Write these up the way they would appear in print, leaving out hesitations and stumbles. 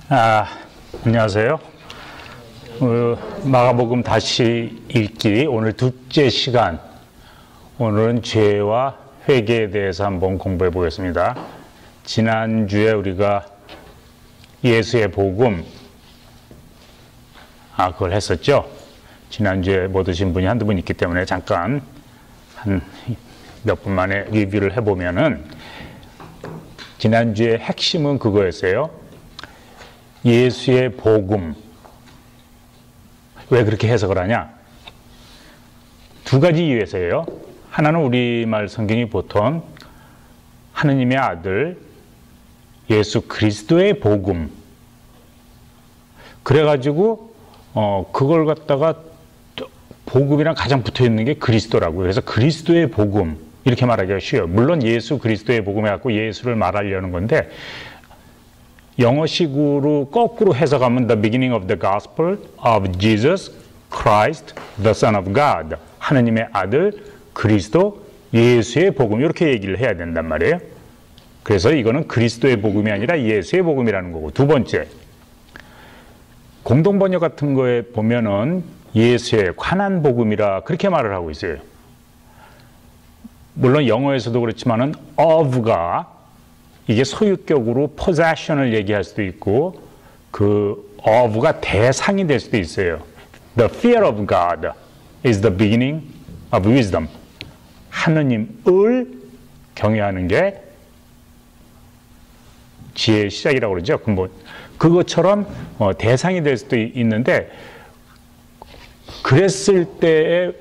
안녕하세요. 마가복음 다시 읽기 오늘 둘째 시간. 오늘은 죄와 회개에 대해서 한번 공부해 보겠습니다. 지난주에 우리가 예수의 복음 그걸 했었죠. 지난주에 못 오신 분이 한두 분 있기 때문에 잠깐 한 몇 분 만에 리뷰를 해보면은, 지난주의 핵심은 그거였어요. 예수의 복음. 왜 그렇게 해석을 하냐? 두 가지 이유에서예요. 하나는 우리말 성경이 보통 하느님의 아들 예수 그리스도의 복음, 그래가지고 그걸 갖다가 복음이랑 가장 붙어있는 게 그리스도라고요. 그래서 그리스도의 복음 이렇게 말하기가 쉬워요. 물론 예수 그리스도의 복음에 갖고 예수를 말하려는 건데, 영어식으로 거꾸로 해석하면 The beginning of the gospel of Jesus Christ, the Son of God. 하느님의 아들 그리스도 예수의 복음, 이렇게 얘기를 해야 된단 말이에요. 그래서 이거는 그리스도의 복음이 아니라 예수의 복음이라는 거고, 두 번째, 공동번역 같은 거에 보면은 예수의 관한 복음이라 그렇게 말을 하고 있어요. 물론 영어에서도 그렇지만은 of가 이게 소유격으로 possession을 얘기할 수도 있고, 그 of가 대상이 될 수도 있어요. The fear of God is the beginning of wisdom. 하느님을 경외하는 게 지혜의 시작이라고 그러죠. 그것처럼 대상이 될 수도 있는데, 그랬을 때에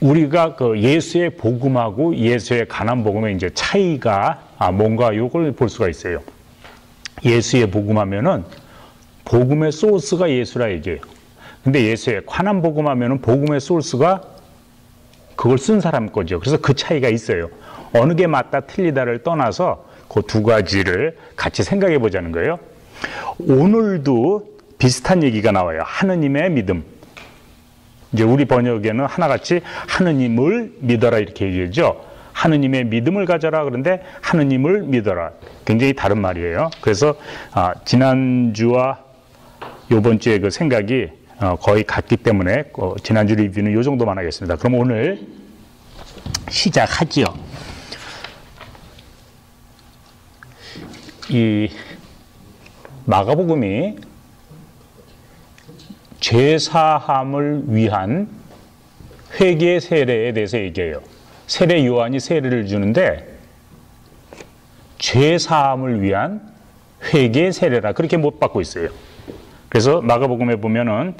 우리가 그 예수의 복음하고 예수의 가난 복음의 이제 차이가 뭔가 이걸 볼 수가 있어요. 예수의 복음하면은 복음의 소스가 예수라 얘기해요. 근데 예수의 관한 복음하면은 복음의 소스가 그걸 쓴 사람 거죠. 그래서 그 차이가 있어요. 어느 게 맞다 틀리다를 떠나서 그 두 가지를 같이 생각해 보자는 거예요. 오늘도 비슷한 얘기가 나와요. 하느님의 믿음. 이제 우리 번역에는 하나같이 하느님을 믿어라 이렇게 얘기하죠. 하느님의 믿음을 가져라. 그런데 하느님을 믿어라. 굉장히 다른 말이에요. 그래서 지난주와 이번 주에 그 생각이 거의 같기 때문에 지난주 리뷰는 이 정도만 하겠습니다. 그럼 오늘 시작하지요. 이 마가복음이 죄사함을 위한 회개 세례에 대해서 얘기해요. 세례 요한이 세례를 주는데 죄사함을 위한 회개 세례라 그렇게 못 받고 있어요. 그래서 마가복음에 보면은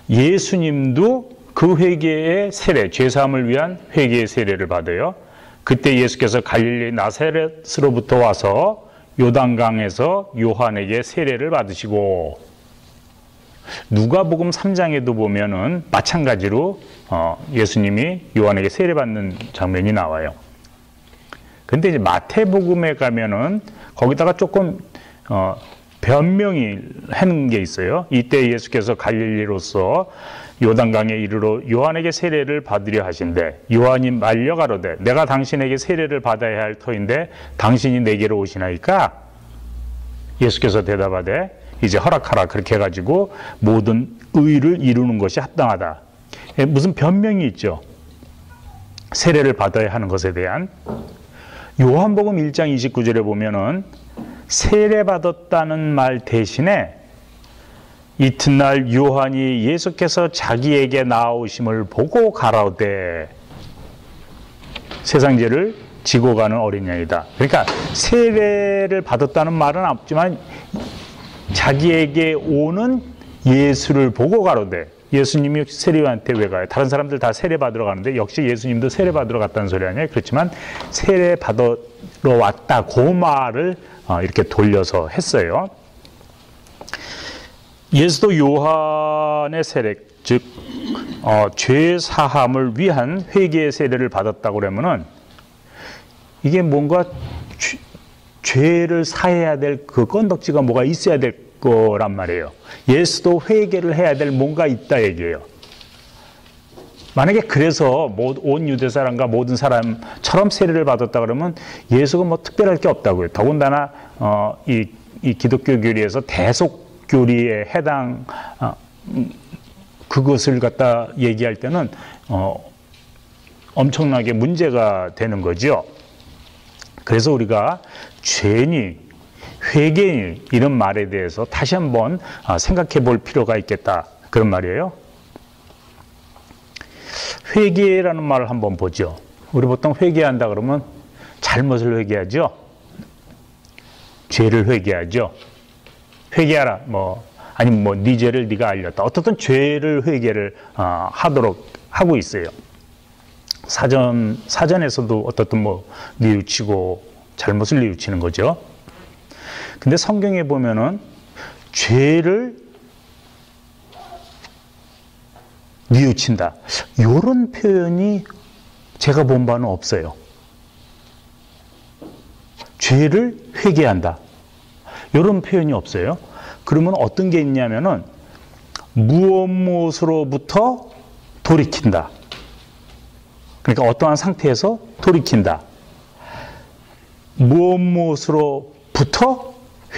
예수님도 그 회개의 세례, 죄사함을 위한 회개의 세례를 받아요. 그때 예수께서 갈릴리 나사렛으로부터 와서 요단강에서 요한에게 세례를 받으시고, 누가복음 3장에도 보면은 마찬가지로 예수님이 요한에게 세례받는 장면이 나와요. 근데 이제 마태복음에 가면은 거기다가 조금 변명이 하는 게 있어요. 이때 예수께서 갈릴리로서 요단강에 이르러 요한에게 세례를 받으려 하신대, 요한이 말려 가로되 내가 당신에게 세례를 받아야 할 터인데 당신이 내게로 오시나이까? 예수께서 대답하되 이제 허락하라. 그렇게 해가지고 모든 의를 이루는 것이 합당하다. 무슨 변명이 있죠. 세례를 받아야 하는 것에 대한. 요한복음 1장 29절에 보면은 세례 받았다는 말 대신에 이튿날 요한이 예수께서 자기에게 나오심을 보고 가라오되 세상 죄를 지고 가는 어린 양이다. 그러니까 세례를 받았다는 말은 없지만 자기에게 오는 예수를 보고 가로되, 예수님이 세례요한한테 왜 가요? 다른 사람들 다 세례 받으러 가는데 역시 예수님도 세례 받으러 갔다는 소리 아니에요? 그렇지만 세례 받으러 왔다, 그 말을 이렇게 돌려서 했어요. 예수도 요한의 세례, 즉 죄 사함을 위한 회개의 세례를 받았다고 그러면은 이게 뭔가 죄를 사해야 될 그 건덕지가 뭐가 있어야 될 거란 말이에요. 예수도 회개를 해야 될 뭔가 있다 얘기예요. 만약에 그래서 온 유대 사람과 모든 사람처럼 세례를 받았다 그러면 예수가 뭐 특별할 게 없다고요. 더군다나 이 이 기독교 교리에서 대속 교리에 해당 그것을 갖다 얘기할 때는 엄청나게 문제가 되는 거죠. 그래서 우리가 죄니, 회개니 이런 말에 대해서 다시 한번 생각해 볼 필요가 있겠다. 그런 말이에요. 회개라는 말을 한번 보죠. 우리 보통 회개한다 그러면 잘못을 회개하죠. 죄를 회개하죠. 회개하라. 아니면 네 죄를 네가 알렸다. 어떻든 죄를 회개를 하도록 하고 있어요. 사전에서도 어떻든 뉘우치고 잘못을 뉘우치는 거죠. 근데 성경에 보면은 죄를 뉘우친다. 이런 표현이 제가 본 바는 없어요. 죄를 회개한다. 이런 표현이 없어요. 그러면 어떤 게 있냐면은 무엇으로부터 돌이킨다. 그러니까 어떠한 상태에서 돌이킨다. 무엇으로부터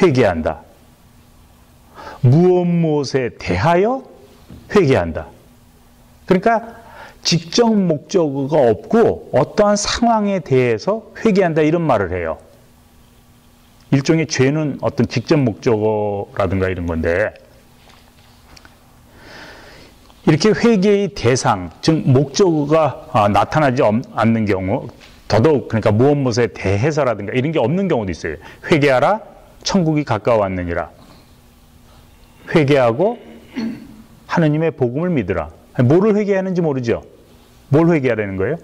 회개한다. 무엇에 대하여 회개한다. 그러니까 직접 목적어가 없고 어떠한 상황에 대해서 회개한다 이런 말을 해요. 일종의 죄는 어떤 직접 목적어라든가 이런 건데 이렇게 회개의 대상, 즉 목적어가 나타나지 않는 경우 더더욱 그러니까 무엇에 대해서라든가 이런 게 없는 경우도 있어요. 회개하라, 천국이 가까워왔느니라. 회개하고 하느님의 복음을 믿으라. 뭐를 회개하는지 모르죠. 뭘 회개하라는 거예요?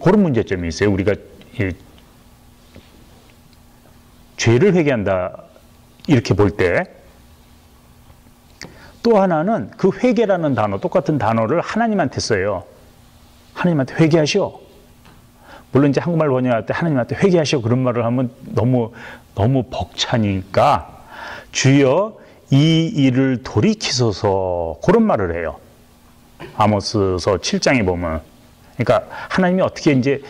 그런 문제점이 있어요. 우리가 죄를 회개한다 이렇게 볼 때 또 하나는 그 회개라는 단어, 똑같은 단어를 하나님한테 써요. 하나님한테 회개하시오. 물론 이제 한국말 번역할 때 하나님한테 회개하시오 그런 말을 하면 너무 벅차니까 주여 이 일을 돌이키소서 그런 말을 해요. 아모스서 7장에 보면. 그러니까 하나님이 어떻게 이제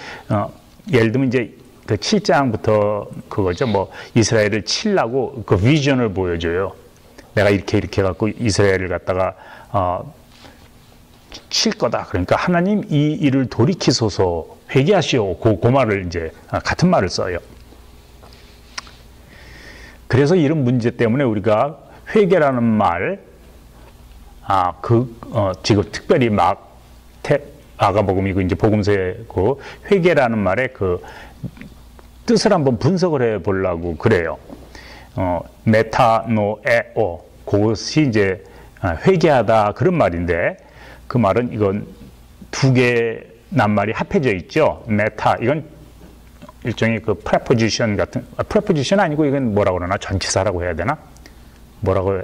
예를 들면 이제 그 7장부터 그거죠. 이스라엘을 치려고 그 비전을 보여줘요. 내가 이렇게 해갖고 이스라엘을 갖다가 칠 거다. 그러니까 하나님 이 일을 돌이키소서 회개하시오. 그 말을 이제 같은 말을 써요. 그래서 이런 문제 때문에 우리가 회개라는 말, 지금 특별히 마가복음이고 이제 복음서고 회개라는 말의 그 뜻을 한번 분석을 해 보려고 그래요. 메타노에오 그것이 이제 회개하다 그런 말인데 그 말은 이건 두 개 낱말이 합해져 있죠. 메타 이건 일종의 그 프레포지션 같은 프레포지션 아니고 이건 뭐라고 그러나 전치사라고 해야 되나? 뭐라고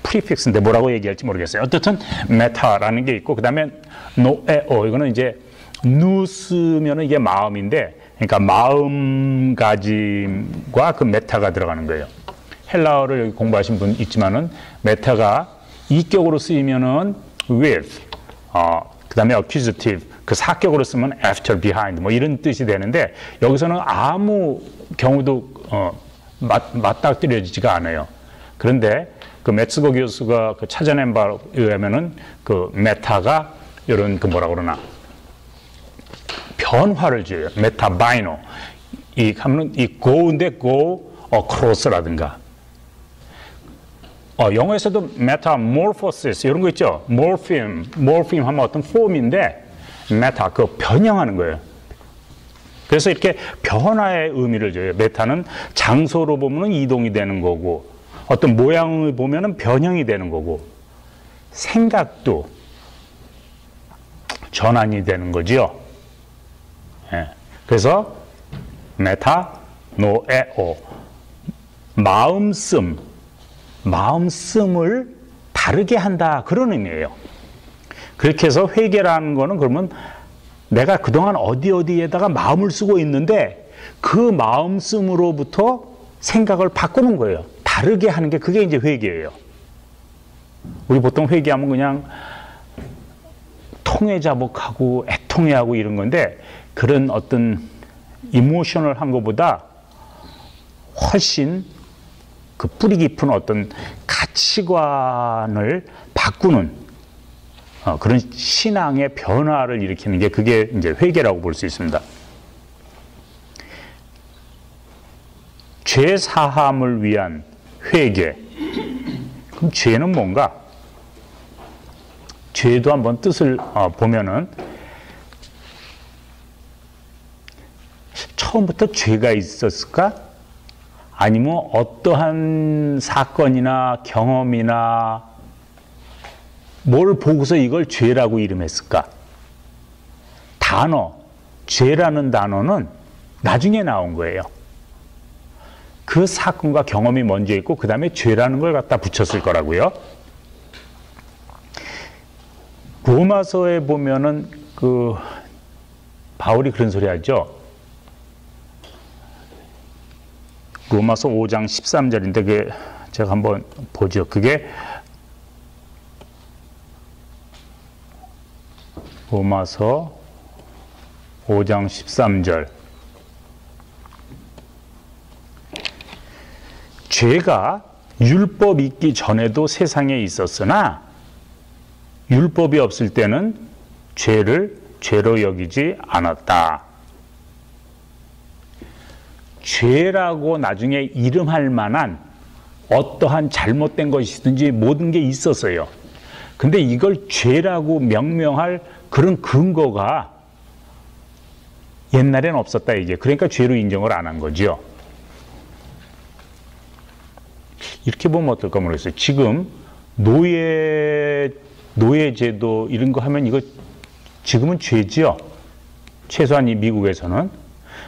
프리픽스인데 뭐라고 얘기할지 모르겠어요. 어쨌든 메타라는 게 있고 그다음에 노에오 이거는 이제 누스면은 이게 마음인데 그러니까 마음가짐과 그 메타가 들어가는 거예요. 헬라어를 여기 공부하신 분 있지만은 메타가 이격으로 쓰이면은 with, 그다음에 accusative 그 사격으로 쓰면 after, behind 이런 뜻이 되는데 여기서는 아무 경우도 맞닥뜨려지지가 않아요. 그런데 그 메츠거 교수가 그 찾아낸 바에 의하면은 그 메타가 이런 그 뭐라 그러나 변화를 줘요. 메타바이노 하면은 이 go인데 go across라든가. 영어에서도 metamorphosis 이런 거 있죠. morpheme 하면 어떤 폼인데 메타 그 변형하는 거예요. 그래서 이렇게 변화의 의미를 줘요. 메타는 장소로 보면은 이동이 되는 거고 어떤 모양을 보면은 변형이 되는 거고 생각도 전환이 되는 거죠. 예. 그래서 메타 노에오 마음씀을 다르게 한다 그런 의미예요. 그렇게 해서 회개라는 거는 그러면 내가 그동안 어디에다가 마음을 쓰고 있는데 그 마음씀으로부터 생각을 바꾸는 거예요. 다르게 하는 게 그게 이제 회개예요. 우리 보통 회개하면 그냥 통회자복하고 애통해하고 이런 건데 그런 어떤 이모셔널한 것보다 훨씬 그 뿌리 깊은 어떤 가치관을 바꾸는 그런 신앙의 변화를 일으키는 게 그게 이제 회개라고 볼 수 있습니다. 죄 사함을 위한 회개. 그럼 죄는 뭔가? 죄도 한번 뜻을 보면은 처음부터 죄가 있었을까? 아니면 어떠한 사건이나 경험이나 뭘 보고서 이걸 죄라고 이름했을까? 단어, 죄라는 단어는 나중에 나온 거예요. 그 사건과 경험이 먼저 있고 그 다음에 죄라는 걸 갖다 붙였을 거라고요. 로마서에 보면은 그 바울이 그런 소리 하죠. 로마서 5장 13절인데 그게 제가 한번 보죠. 그게 로마서 5장 13절. 죄가 율법 있기 전에도 세상에 있었으나 율법이 없을 때는 죄를 죄로 여기지 않았다. 죄라고 나중에 이름할 만한 어떠한 잘못된 것이든지 모든 게 있었어요. 근데 이걸 죄라고 명명할 그런 근거가 옛날엔 없었다 이게. 그러니까 죄로 인정을 안 한 거죠. 이렇게 보면 어떨까 모르겠어요. 지금 노예제도 이런 거 하면 이거 지금은 죄지요. 최소한 이 미국에서는.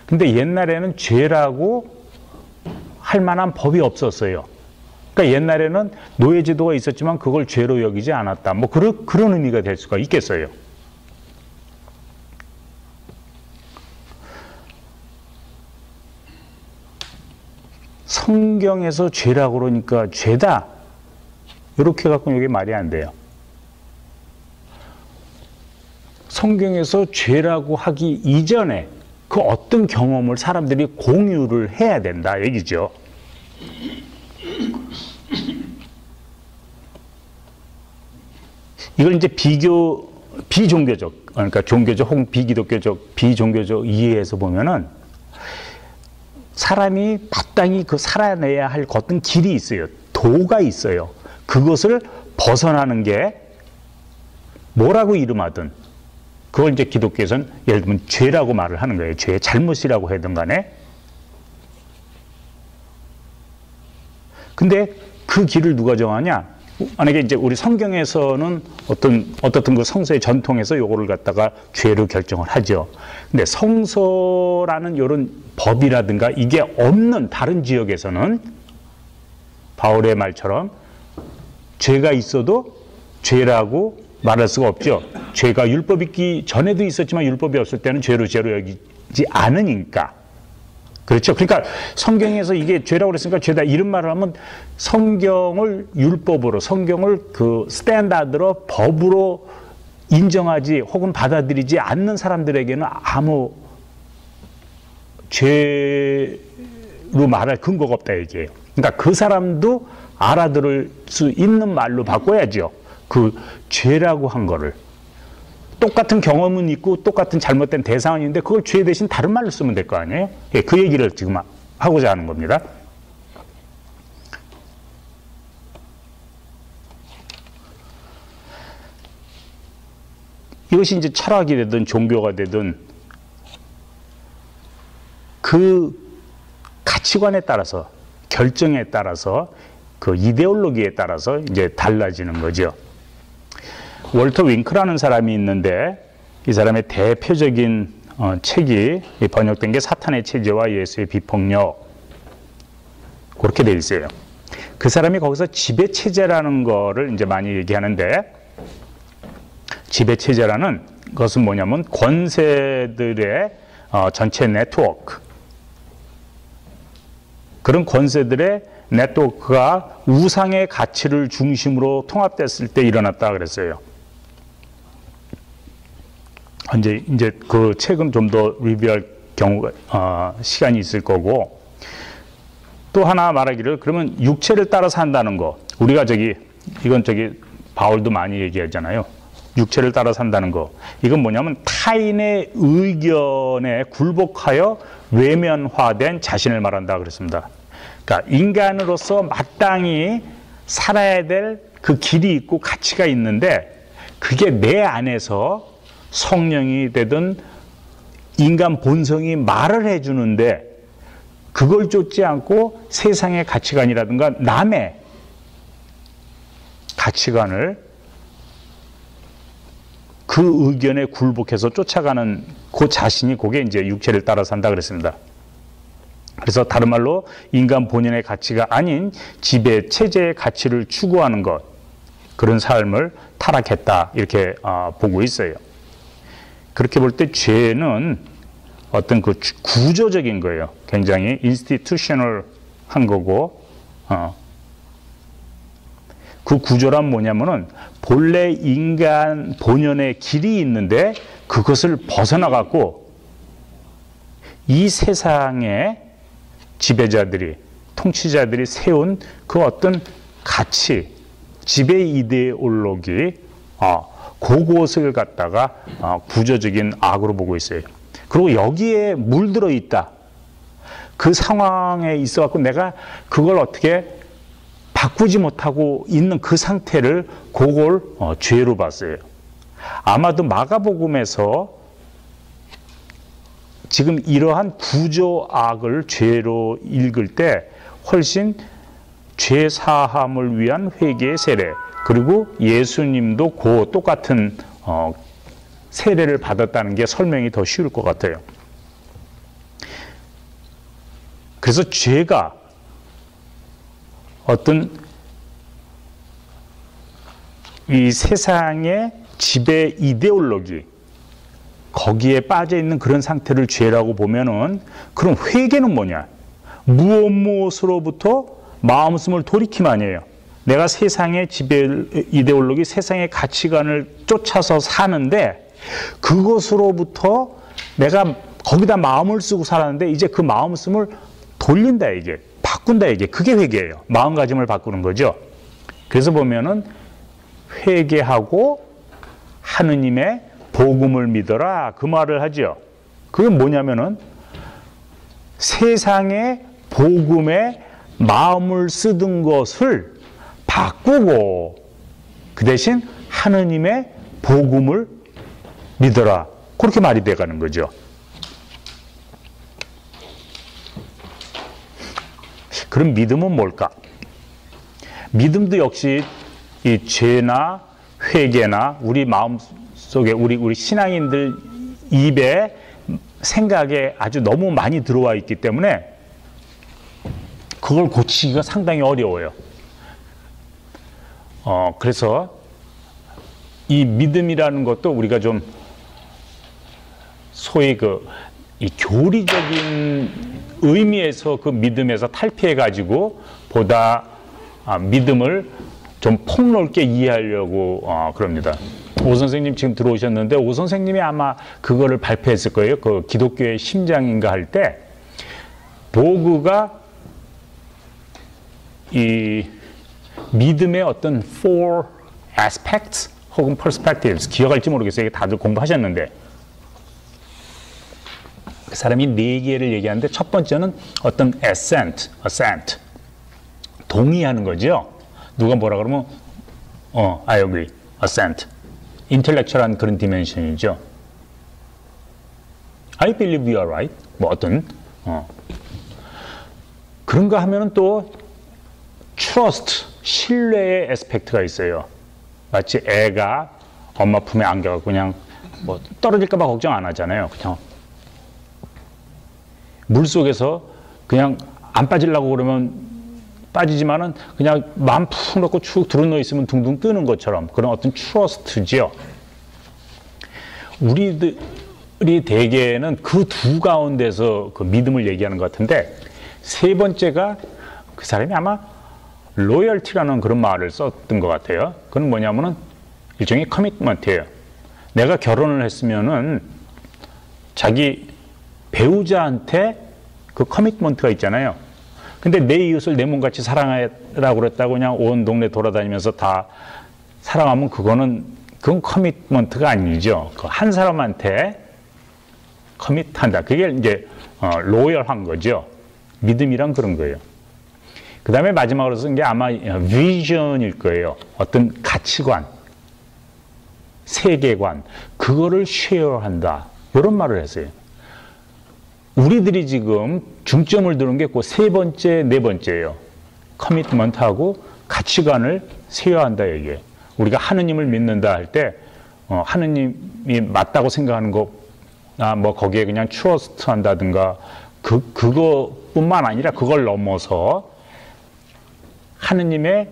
근데 옛날에는 죄라고 할 만한 법이 없었어요. 그러니까 옛날에는 노예제도가 있었지만 그걸 죄로 여기지 않았다. 뭐 그런 의미가 될 수가 있겠어요. 성경에서 죄라고 그러니까 죄다. 이렇게 갖고 이게 말이 안 돼요. 성경에서 죄라고 하기 이전에 그 어떤 경험을 사람들이 공유를 해야 된다 얘기죠. 이걸 이제 비종교적, 그러니까 종교적 혹은 비기독교적, 비종교적 이해에서 보면은 사람이 마땅히 그 살아내야 할 어떤 길이 있어요. 도가 있어요. 그것을 벗어나는 게 뭐라고 이름하든 그걸 이제 기독교에서는 예를 들면 죄라고 말을 하는 거예요. 죄의 잘못이라고 하든 간에. 근데 그 길을 누가 정하냐? 만약에 이제 우리 성경에서는 어떻든 그 성서의 전통에서 요거를 갖다가 죄로 결정을 하죠. 근데 성서라는 이런 법이라든가 이게 없는 다른 지역에서는 바울의 말처럼 죄가 있어도 죄라고 말할 수가 없죠. 죄가 율법 있기 전에도 있었지만 율법이 없을 때는 죄로 여기지 않으니까. 그렇죠. 그러니까 성경에서 이게 죄라고 그랬으니까 죄다 이런 말을 하면 성경을 율법으로, 성경을 그 스탠다드로 법으로 인정하지 혹은 받아들이지 않는 사람들에게는 아무 죄로 말할 근거가 없다 얘기예요. 그러니까 그 사람도 알아들을 수 있는 말로 바꿔야죠. 그 죄라고 한 거를. 똑같은 경험은 있고 똑같은 잘못된 대상은 있는데 그걸 죄 대신 다른 말로 쓰면 될 거 아니에요? 예, 그 얘기를 지금 하고자 하는 겁니다. 이것이 이제 철학이 되든 종교가 되든 그 가치관에 따라서, 결정에 따라서, 그 이데올로기에 따라서 이제 달라지는 거죠. 월터 윙크라는 사람이 있는데 이 사람의 대표적인 책이 번역된 게 사탄의 체제와 예수의 비폭력, 그렇게 돼 있어요. 그 사람이 거기서 지배체제라는 거를 이제 많이 얘기하는데, 지배체제라는 것은 뭐냐면 권세들의 전체 네트워크, 그런 권세들의 네트워크가 우상의 가치를 중심으로 통합됐을 때 일어났다 그랬어요. 이제 그 책은 좀 더 리뷰할 경우가 시간이 있을 거고, 또 하나 말하기를, 그러면 육체를 따라 산다는 거, 우리가 이건 바울도 많이 얘기하잖아요. 육체를 따라 산다는 거. 이건 뭐냐면 타인의 의견에 굴복하여 외면화된 자신을 말한다 그랬습니다. 그러니까 인간으로서 마땅히 살아야 될 그 길이 있고 가치가 있는데, 그게 내 안에서 성령이 되든 인간 본성이 말을 해주는데, 그걸 쫓지 않고 세상의 가치관이라든가 남의 가치관을 그 의견에 굴복해서 쫓아가는 그 자신이, 그게 이제 육체를 따라 산다 그랬습니다. 그래서 다른 말로 인간 본연의 가치가 아닌 지배 체제의 가치를 추구하는 것, 그런 삶을 타락했다, 이렇게 보고 있어요. 그렇게 볼 때 죄는 어떤 그 구조적인 거예요. 굉장히 인스티튜셔널한 거고, 그 구조란 뭐냐면은 본래 인간 본연의 길이 있는데 그것을 벗어나 갖고 이 세상의 지배자들이, 통치자들이 세운 그 어떤 가치, 지배 이데올로기, 그것을 갖다가 구조적인 악으로 보고 있어요. 그리고 여기에 물들어 있다. 그 상황에 있어 갖고 내가 그걸 어떻게 바꾸지 못하고 있는 그 상태를, 그걸 죄로 봤어요. 아마도 마가복음에서 지금 이러한 구조악을 죄로 읽을 때 훨씬 죄 사함을 위한 회개의 세례, 그리고 예수님도 그 똑같은 세례를 받았다는 게 설명이 더 쉬울 것 같아요. 그래서 죄가 어떤 이 세상의 지배 이데올로기, 거기에 빠져 있는 그런 상태를 죄라고 보면은, 그럼 회개는 뭐냐? 무엇으로부터 마음씀을 돌이킴 아니에요. 내가 세상의 지배 이데올로기, 세상의 가치관을 쫓아서 사는데 그것으로부터 내가 거기다 마음을 쓰고 살았는데 이제 그 마음씀을 돌린다, 이게 바꾼다, 이게 그게 회개예요. 마음가짐을 바꾸는 거죠. 그래서 보면은 회개하고 하느님의 복음을 믿어라, 그 말을 하죠. 그게 뭐냐면은 세상의 복음에 마음을 쓰던 것을 바꾸고 그 대신 하느님의 복음을 믿어라, 그렇게 말이 돼가는 거죠. 그럼 믿음은 뭘까? 믿음도 역시 이 죄나 회개나 우리 마음속에 우리 신앙인들 입에 생각에 아주 너무 많이 들어와 있기 때문에 그걸 고치기가 상당히 어려워요. 그래서 이 믿음이라는 것도 우리가 좀 소위 이 교리적인 의미에서 그 믿음에서 탈피해가지고 보다 믿음을 좀 폭넓게 이해하려고 그럽니다. 오 선생님 지금 들어오셨는데, 오 선생님이 아마 그거를 발표했을 거예요. 그 기독교의 심장인가 할 때 보그가 이 믿음의 어떤 four aspects 혹은 perspectives, 기억할지 모르겠어요. 다들 공부하셨는데 그 사람이 4개를 얘기하는데, 첫 번째는 어떤 assent, 동의하는 거죠. 누가 뭐라 그러면 I agree, assent. 인텔렉츄얼한 그런 디멘션이죠. I believe you are right. 뭐 어떤 그런가 하면은 또 trust, 신뢰의 에스펙트가 있어요. 마치 애가 엄마 품에 안겨갖고 그냥 뭐 떨어질까 봐 걱정 안 하잖아요. 그냥 물속에서 그냥 안 빠지려고 그러면 빠지지만은 그냥 마음 푹 넣고 축 들어놓여 있으면 둥둥 뜨는 것처럼, 그런 어떤 트러스트죠. 우리들이 대개는 그 두 가운데서 그 믿음을 얘기하는 것 같은데, 세 번째가 그 사람이 아마 로열티라는 그런 말을 썼던 것 같아요. 그건 뭐냐면은 일종의 커미트먼트예요. 내가 결혼을 했으면은 자기 배우자한테 그 커미트먼트가 있잖아요. 근데 내 이웃을 내 몸같이 사랑하라고 그랬다고 그냥 온 동네 돌아다니면서 다 사랑하면 그건 커미트먼트가 아니죠. 그 한 사람한테 커밋한다. 그게 이제 로열한 거죠. 믿음이란 그런 거예요. 그 다음에 마지막으로 쓴 게 아마 비전일 거예요. 어떤 가치관, 세계관, 그거를 쉐어한다. 이런 말을 했어요. 우리들이 지금 중점을 두는 게 그 세 번째, 네 번째예요. 커미트먼트하고 가치관을 쉐어한다 얘기예요. 우리가 하느님을 믿는다 할 때 하느님이 맞다고 생각하는 거, 뭐 거기에 그냥 트러스트 한다든가 그거뿐만 아니라 그걸 넘어서 하느님의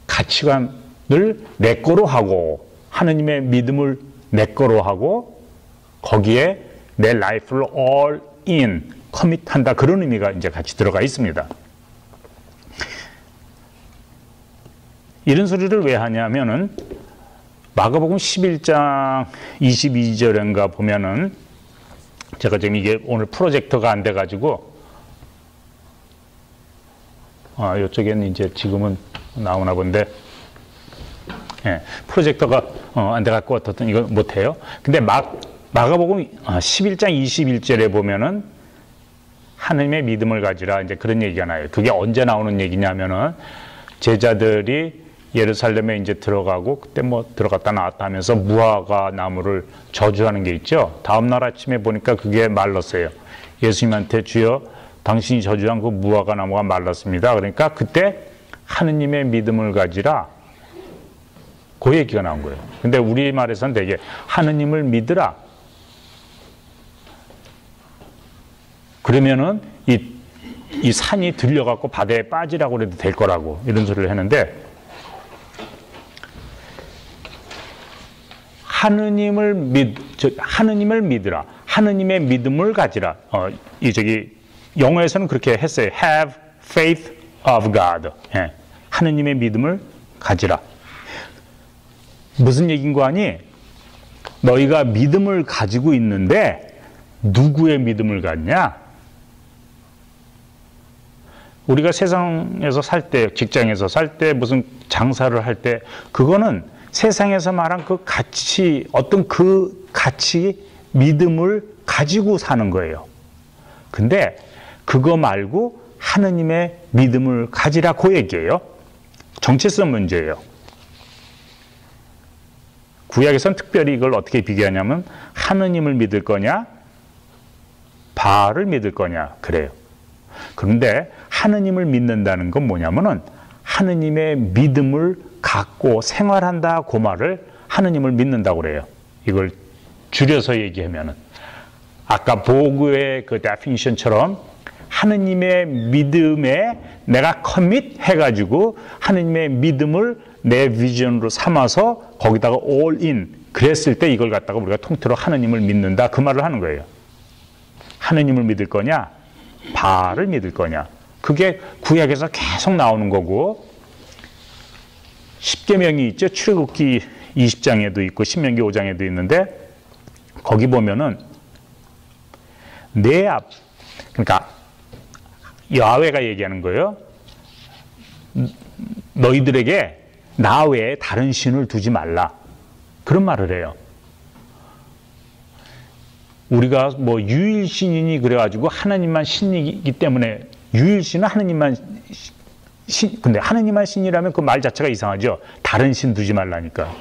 가치관을 내 거로 하고 하느님의 믿음을 내 거로 하고 거기에 내 라이프를 all in, 커밋한다. 그런 의미가 이제 같이 들어가 있습니다. 이런 소리를 왜 하냐면은 마가복음 11장 22절인가 보면은 제가 지금 이게 오늘 프로젝터가 안 돼가지고 이쪽에는 이제 지금은 나오나 본데 예, 프로젝터가 안 돼갖고 어떻든 이거 못해요. 근데 마가복음 11장 21절에 보면은 하느님의 믿음을 가지라 이제 그런 얘기가 나요. 그게 언제 나오는 얘기냐면은 제자들이 예루살렘에 이제 들어가고 그때 뭐 들어갔다 나왔다 하면서 무화과 나무를 저주하는 게 있죠. 다음 날 아침에 보니까 그게 말랐어요. 예수님한테 주여 당신이 저주한 그 무화과 나무가 말랐습니다. 그러니까 그때 하느님의 믿음을 가지라 그 얘기가 나온 거예요. 근데 우리말에서는 되게 하느님을 믿으라. 그러면은 이 산이 들려갖고 바다에 빠지라고 해도 될 거라고 이런 소리를 했는데 하느님을 믿으라. 하느님의 믿음을 가지라. 영어에서는 그렇게 했어요. Have faith of God. 예. 하느님의 믿음을 가지라. 무슨 얘기인 거 아니? 너희가 믿음을 가지고 있는데 누구의 믿음을 갖냐? 우리가 세상에서 살 때, 직장에서 살 때, 무슨 장사를 할 때 그거는 세상에서 말한 그 가치, 어떤 그 가치, 믿음을 가지고 사는 거예요. 근데 그거 말고 하느님의 믿음을 가지라 그 얘기예요. 정체성 문제예요. 구약에서는 특별히 이걸 어떻게 비교하냐면 하느님을 믿을 거냐, 바알을 믿을 거냐 그래요. 그런데 하느님을 믿는다는 건 뭐냐면은 하느님의 믿음을 갖고 생활한다 그 말을 하느님을 믿는다고 그래요. 이걸 줄여서 얘기하면은 아까 보그의 그 데피니션처럼 하느님의 믿음에 내가 커밋 해가지고 하느님의 믿음을 내 비전으로 삼아서 거기다가 all in 그랬을 때 이걸 갖다가 우리가 통틀어 하느님을 믿는다 그 말을 하는 거예요. 하느님을 믿을 거냐 바알을 믿을 거냐 그게 구약에서 계속 나오는 거고 십계명이 있죠. 출애굽기 20장에도 있고 신명기 5장에도 있는데 거기 보면은 그러니까 야훼가 얘기하는 거예요. 너희들에게 나 외에 다른 신을 두지 말라. 그런 말을 해요. 우리가 뭐 유일신이니 그래가지고 하나님만 신이기 때문에 유일신은 하나님만 근데 하나님만 신이라면 그 말 자체가 이상하죠. 다른 신 두지 말라니까.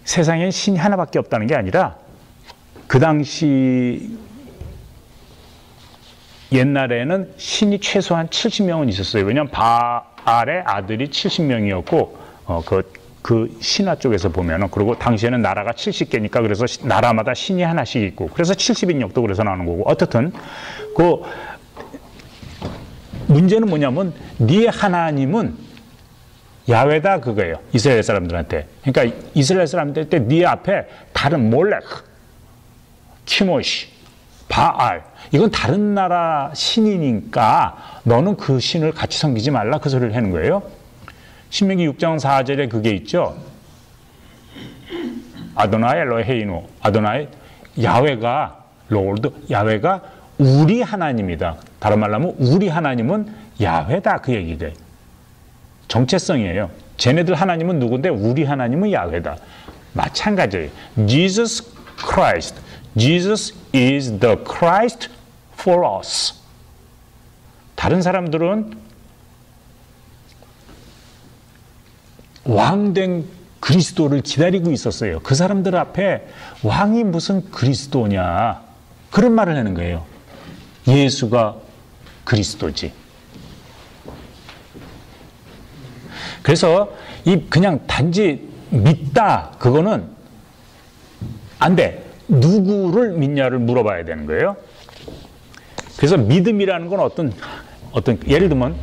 세상엔 신이 하나밖에 없다는 게 아니라 그 당시 옛날에는 신이 최소한 70명은 있었어요. 왜냐하면 바알의 아들이 70명이었고 그 신화 쪽에서 보면은 그리고 당시에는 나라가 70개니까 그래서 나라마다 신이 하나씩 있고 그래서 70인역도 그래서 나오는 거고 어떻든 그 문제는 뭐냐면 네 하나님은 야훼다 그거예요. 이스라엘 사람들한테. 그러니까 이스라엘 사람들한테 네 앞에 다른 몰렉, 키모시, 바알 이건 다른 나라 신이니까 너는 그 신을 같이 섬기지 말라 그 소리를 하는 거예요. 신명기 6장 4절에 그게 있죠. 아도나이 엘로헤이노 아도나이 야훼가 로드 야훼가 우리 하나님이다. 다른 말로 하면 우리 하나님은 야훼다 그 얘기래. 정체성이에요. 쟤네들 하나님은 누군데 우리 하나님은 야훼다. 마찬가지예요. Jesus Christ. Jesus is the Christ for us. 다른 사람들은 왕된 그리스도를 기다리고 있었어요. 그 사람들 앞에 왕이 무슨 그리스도냐 그런 말을 하는 거예요. 예수가 그리스도지. 그래서 이 그냥 단지 믿다 그거는 안 돼. 누구를 믿냐를 물어봐야 되는 거예요. 그래서 믿음이라는 건 어떤 예를 들면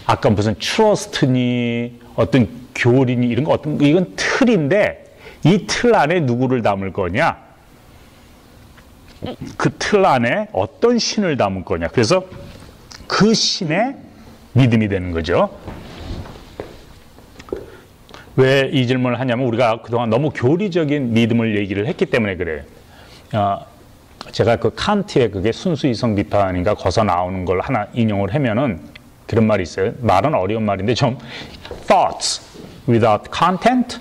아까 무슨 트러스트니 어떤 교리니 이런 거 이건 틀인데 이 틀 안에 누구를 담을 거냐? 그 틀 안에 어떤 신을 담을 거냐? 그래서 그 신의 믿음이 되는 거죠. 왜 이 질문을 하냐면 우리가 그동안 너무 교리적인 믿음을 얘기를 했기 때문에 그래요. 제가 그 칸트의 그게 순수이성 비판인가 거서 나오는 걸 하나 인용을 하면은 그런 말이 있어요. 말은 어려운 말인데 좀 thoughts without content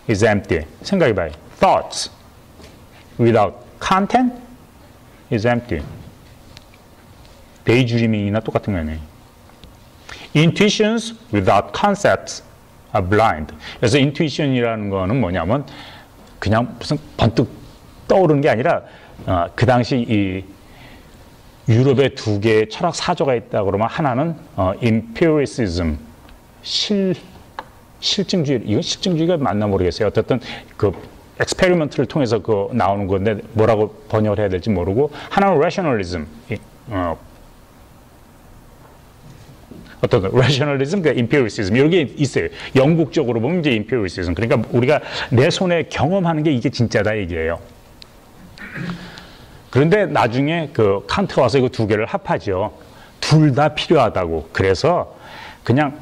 is empty. 생각해봐요. thoughts without content is empty. 데이드리밍이나 똑같은 거네요. intuitions without concepts are blind. 그래서 intuition이라는 거는 뭐냐면 그냥 무슨 번뜩 떠오르는 게 아니라 그 당시 이 유럽에 두 개의 철학 사조가 있다 그러면 하나는 empiricism 실증주의. 이건 실증주의가 맞나 모르겠어요. 어쨌든 그 엑스페리먼트를 통해서 그 나오는 건데 뭐라고 번역을 해야 될지 모르고 하나는 rationalism. 어떤 rationalism, 그 empiricism 이런 게 있어요. 영국적으로 보면 이제 empiricism. 그러니까 우리가 내 손에 경험하는 게 이게 진짜다 얘기예요. 그런데 나중에 그 칸트가 와서 이거 두 개를 합하죠. 둘 다 필요하다고. 그래서 그냥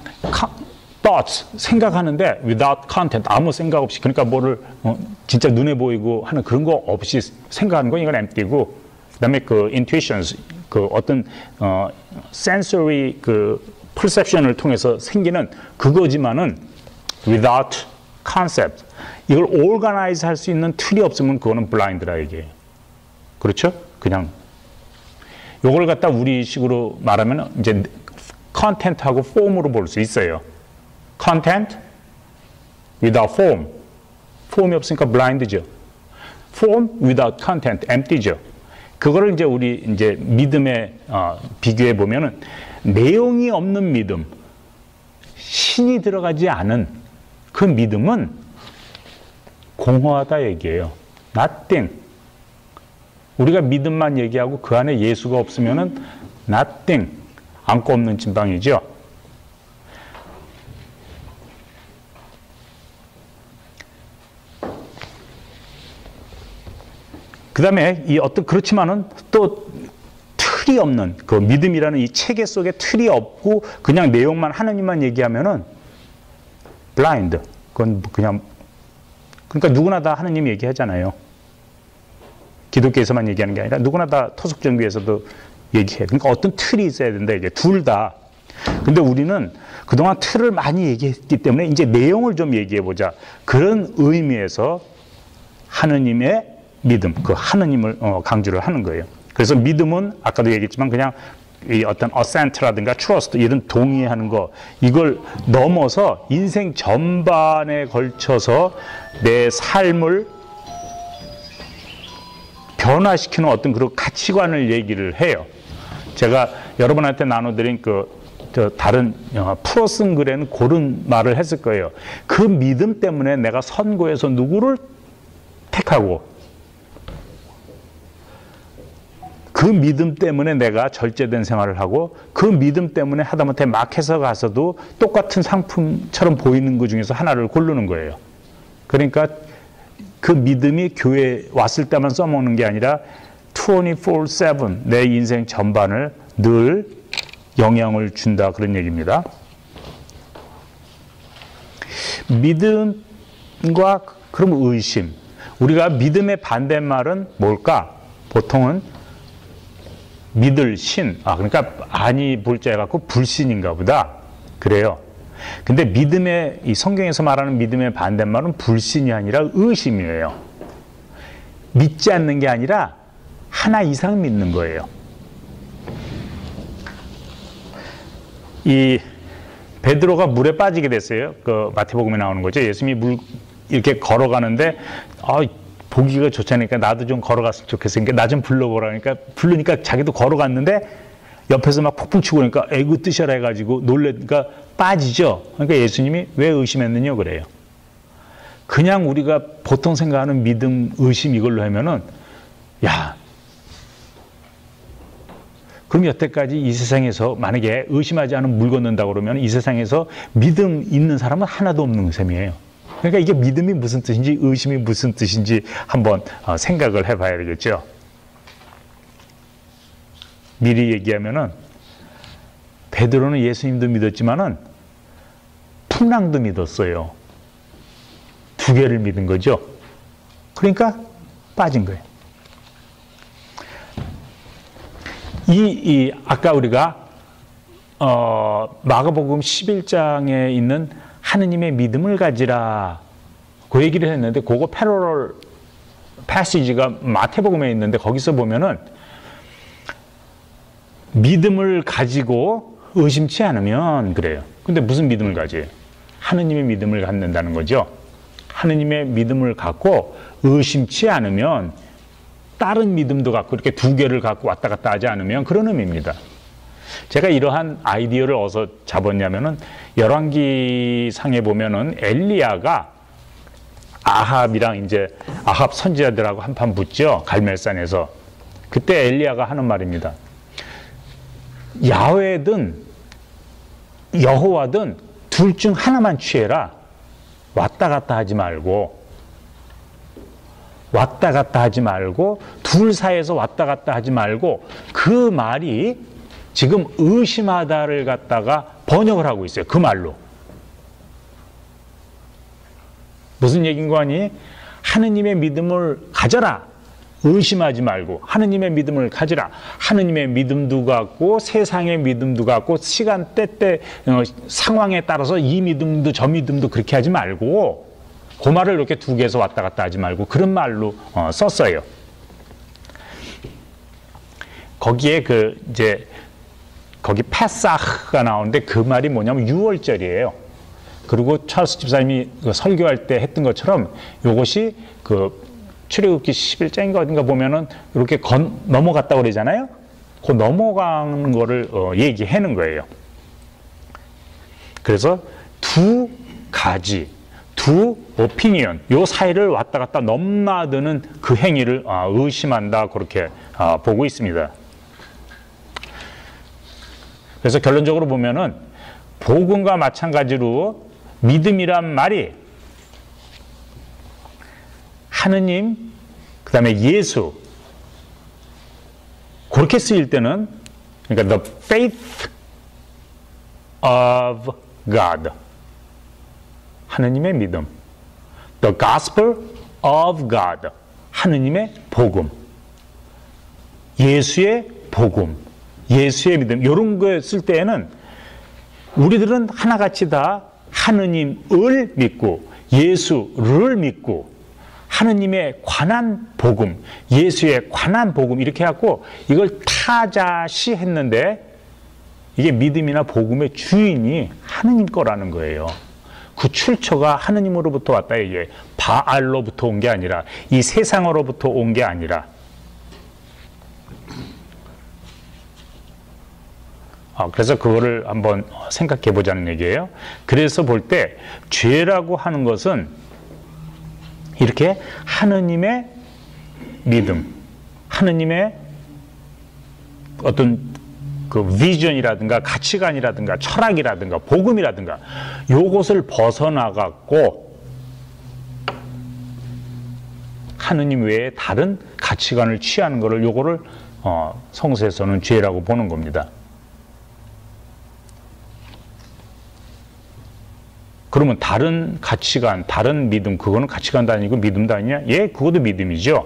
thoughts 생각하는데 without content 아무 생각 없이 그러니까 뭐를 진짜 눈에 보이고 하는 그런 거 없이 생각하는 건 이건 empty고 그다음에 그 intuitions 그 어떤 sensory 그 perception을 통해서 생기는 그거지만은 without concept 이걸 organize 할 수 있는 틀이 없으면 그거는 blind라 이게. 그렇죠? 그냥 요걸 갖다 우리식으로 말하면 이제 content하고 form으로 볼 수 있어요. content without form. form이 없으니까 blind죠. form without content empty죠. 그거를 이제 우리 이제 믿음에 비교해 보면은 내용이 없는 믿음, 신이 들어가지 않은 그 믿음은 공허하다 얘기예요. nothing. 우리가 믿음만 얘기하고 그 안에 예수가 없으면은 nothing. 안고 없는 찐빵이죠. 그 다음에 이 어떤 그렇지만은 또 틀이 없는 그 믿음이라는 이 체계 속에 틀이 없고 그냥 내용만 하느님만 얘기하면은 blind. 그건 그냥 그러니까 누구나 다 하느님 얘기하잖아요. 기독교에서만 얘기하는 게 아니라 누구나 다 토속정교에서도 얘기해. 그러니까 어떤 틀이 있어야 된다 이게 둘 다. 근데 우리는 그동안 틀을 많이 얘기했기 때문에 이제 내용을 좀 얘기해 보자. 그런 의미에서 하느님의 믿음, 그 하느님을 강조를 하는 거예요. 그래서 믿음은 아까도 얘기했지만 그냥 이 어떤 assent라든가 trust 이런 동의하는 거 이걸 넘어서 인생 전반에 걸쳐서 내 삶을 변화시키는 어떤 그런 가치관을 얘기를 해요. 제가 여러분한테 나눠드린 다른 프로 쓴 글에는 그런 말을 했을 거예요. 그 믿음 때문에 내가 선거에서 누구를 택하고 그 믿음 때문에 내가 절제된 생활을 하고 그 믿음 때문에 하다못해 마켓에 가서도 똑같은 상품처럼 보이는 것 중에서 하나를 고르는 거예요. 그러니까 그 믿음이 교회에 왔을 때만 써먹는 게 아니라 24/7 내 인생 전반을 늘 영향을 준다 그런 얘기입니다. 믿음과 그럼 의심. 우리가 믿음의 반대말은 뭘까? 보통은 믿을 신, 그러니까 아니 볼 자 해갖고 불신인가 보다. 그래요. 근데 믿음의, 이 성경에서 말하는 믿음의 반대말은 불신이 아니라 의심이에요. 믿지 않는 게 아니라 하나 이상 믿는 거예요. 이 베드로가 물에 빠지게 됐어요. 그 마태복음에 나오는 거죠. 예수님이 이렇게 걸어가는데 보기가 좋지 않으니까 나도 좀 걸어갔으면 좋겠으니까 나 좀 불러보라니까 부르니까 자기도 걸어갔는데 옆에서 막 폭풍 치고 오니까 에구 뜨셔라 해가지고 놀래니까 빠지죠. 그러니까 예수님이 왜 의심했느냐 그래요. 그냥 우리가 보통 생각하는 믿음, 의심 이걸로 하면은 야, 그럼 여태까지 이 세상에서 만약에 의심하지 않으면 물 걷는다고 그러면 이 세상에서 믿음 있는 사람은 하나도 없는 셈이에요. 그러니까 이게 믿음이 무슨 뜻인지 의심이 무슨 뜻인지 한번 생각을 해봐야 되겠죠. 미리 얘기하면은 베드로는 예수님도 믿었지만은 풍랑도 믿었어요. 두 개를 믿은 거죠. 그러니까 빠진 거예요. 아까 우리가 마가복음 11장에 있는 하느님의 믿음을 가지라 그 얘기를 했는데 그거 패러럴 패시지가 마태복음에 있는데 거기서 보면은 믿음을 가지고 의심치 않으면 그래요. 근데 무슨 믿음을 가져요? 하느님의 믿음을 갖는다는 거죠. 하느님의 믿음을 갖고 의심치 않으면 다른 믿음도 갖고 이렇게 두 개를 갖고 왔다 갔다 하지 않으면 그런 의미입니다. 제가 이러한 아이디어를 어디서 잡았냐면은 열왕기 상에 보면은 엘리야가 아합이랑 이제 아합 선지자들하고 한판 붙죠. 갈멜산에서. 그때 엘리야가 하는 말입니다. 야훼든 여호와든 둘 중 하나만 취해라. 왔다 갔다 하지 말고 둘 사이에서 왔다 갔다 하지 말고 그 말이 지금 의심하다를 갖다가 번역을 하고 있어요. 그 말로. 무슨 얘기인 거 아니? 하느님의 믿음을 가져라. 의심하지 말고 하느님의 믿음을 가지라. 하느님의 믿음도 갖고 세상의 믿음도 갖고 시간대 상황에 따라서 이 믿음도 저 믿음도 그렇게 하지 말고 그 말을 이렇게 두 개에서 왔다 갔다 하지 말고 그런 말로 썼어요. 거기에 거기 페사흐가 나오는데 그 말이 뭐냐면 6월절이에요. 그리고 찰스 집사님이 설교할 때 했던 것처럼 이것이 출애굽기 11장인가 어딘가 보면은 이렇게 넘어갔다고 그러잖아요. 그 넘어가는 거를 얘기하는 거예요. 그래서 두 가지, 두 오피니언, 요 사이를 왔다 갔다 넘나드는 그 행위를 의심한다 그렇게 보고 있습니다. 그래서 결론적으로 보면은 복음과 마찬가지로 믿음이란 말이 하느님, 그 다음에 예수 그렇게 쓰일 때는 그러니까 the faith of God 하느님의 믿음, the gospel of God 하느님의 복음, 예수의 복음, 예수의 믿음 이런 거 쓸 때에는 우리들은 하나같이 다 하느님을 믿고 예수를 믿고 하느님에 관한 복음, 예수에 관한 복음 이렇게 해갖고 이걸 타자시 했는데 이게 믿음이나 복음의 주인이 하느님 거라는 거예요. 그 출처가 하느님으로부터 왔다 이게 바알로부터 온 게 아니라 이 세상으로부터 온 게 아니라 그래서 그거를 한번 생각해 보자는 얘기예요. 그래서 볼 때 죄라고 하는 것은 이렇게 하느님의 믿음, 하느님의 어떤 그 비전이라든가 가치관이라든가 철학이라든가 복음이라든가 요것을 벗어나갖고 하느님 외에 다른 가치관을 취하는 거를 요거를 성서에서는 죄라고 보는 겁니다. 그러면 다른 가치관, 다른 믿음, 그거는 가치관도 아니고 믿음도 아니냐? 예, 그것도 믿음이죠.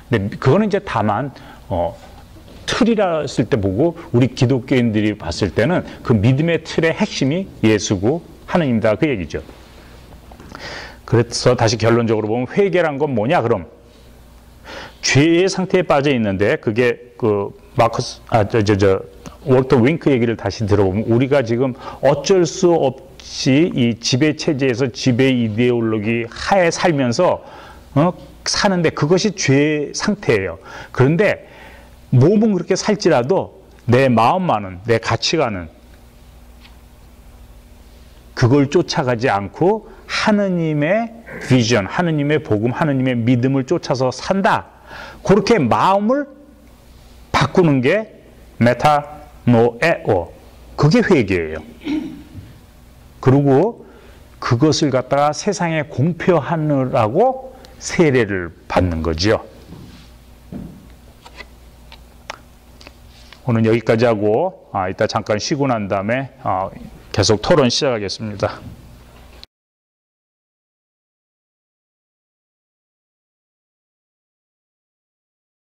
근데 그거는 이제 다만 틀이라 했을 때 보고 우리 기독교인들이 봤을 때는 그 믿음의 틀의 핵심이 예수고 하느님이다 그 얘기죠. 그래서 다시 결론적으로 보면 회개란 건 뭐냐 그럼 죄의 상태에 빠져 있는데 그게 그 월터 윙크 얘기를 다시 들어보면 우리가 지금 어쩔 수 없이 이 지배 체제에서 지배 이데올로기 하에 살면서 사는데 그것이 죄의 상태예요. 그런데 몸은 그렇게 살지라도 내 마음만은 내 가치관은 그걸 쫓아가지 않고 하느님의 비전, 하느님의 복음, 하느님의 믿음을 쫓아서 산다. 그렇게 마음을 바꾸는 게 메타노에오. 그게 회개예요. 그리고 그것을 갖다가 세상에 공표하느라고 세례를 받는 거죠. 오늘 여기까지 하고 이따 잠깐 쉬고 난 다음에 계속 토론 시작하겠습니다.